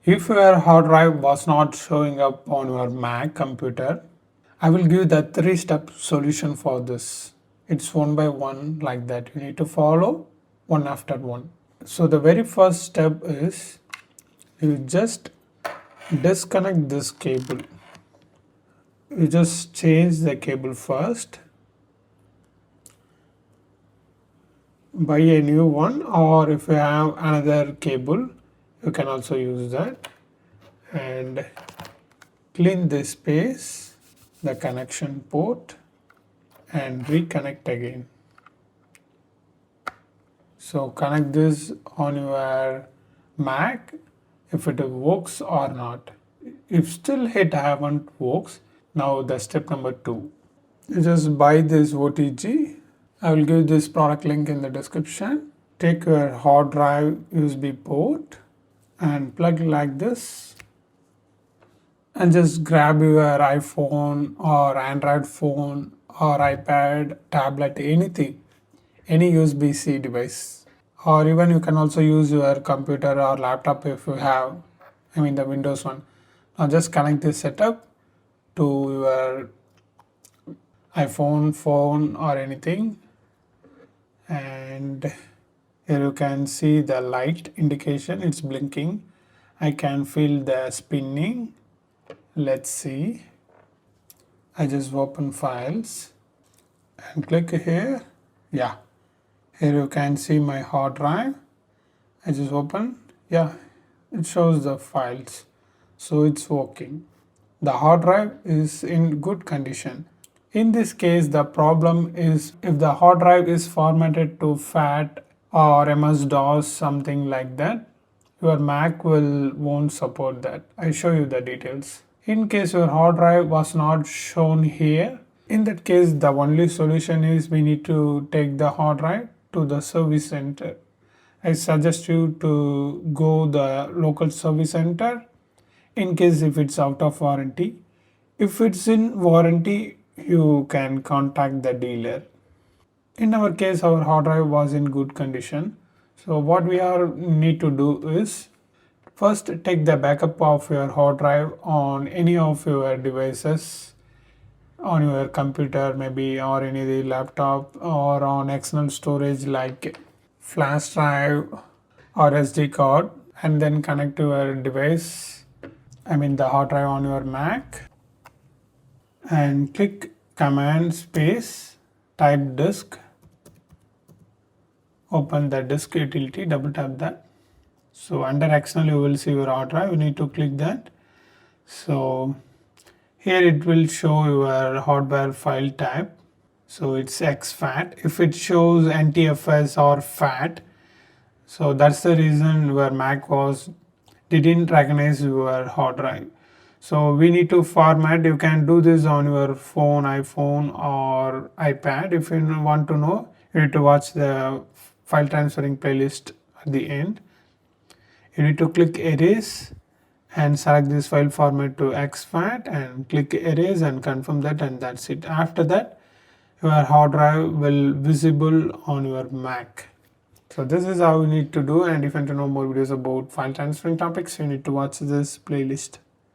If your hard drive was not showing up on your Mac computer, I will give the 3-step solution for this. It's one by one like that. You need to follow one after one. So the very first step is you just disconnect this cable. You just change the cable first. Buy a new one, or if you have another cable, you can also use that. And clean this space, the connection port, and reconnect again. So connect this on your Mac if it works or not. If still it haven't works, now the step number 2. You just buy this OTG. I will give this product link in the description. Take your hard drive USB port and plug like this, and just grab your iPhone or Android phone or iPad, tablet, anything, any USB-C device. Or even you can also use your computer or laptop if you have, the Windows one. Now just connect this setup to your iPhone, phone or anything. And here you can see the light indication, it's blinking. I can feel the spinning. Let's see. I just open files and click here. Yeah, here you can see my hard drive. I just open. Yeah, it shows the files. So it's working. The hard drive is in good condition. In this case, the problem is if the hard drive is formatted to FAT or MS-DOS, something like that, your Mac won't support that. I show you the details. In case your hard drive was not shown here, in that case the only solution is we need to take the hard drive to the service center. I suggest you to go the local service center in case if it's out of warranty. If it's in warranty, you can contact the dealer. In our case, our hard drive was in good condition. So what we need to do is first take the backup of your hard drive on any of your devices, on your computer maybe, or any laptop, or on external storage like flash drive or SD card, and then connect to your device, the hard drive on your Mac, and click command space, type disk, open the disk utility, double tap that. So under external you will see your hard drive, you need to click that. So here it will show your hardware file type. So it's exFAT. If it shows NTFS or FAT, so that's the reason your Mac didn't recognize your hard drive. So we need to format. You can do this on your phone, iPhone or iPad. If you want to know, you need to watch the file transferring playlist at the end. You need to click erase and select this file format to exFAT and click erase and confirm that, and that's it. After that, your hard drive will visible on your Mac. So this is how you need to do, and if you want to know more videos about file transferring topics, you need to watch this playlist.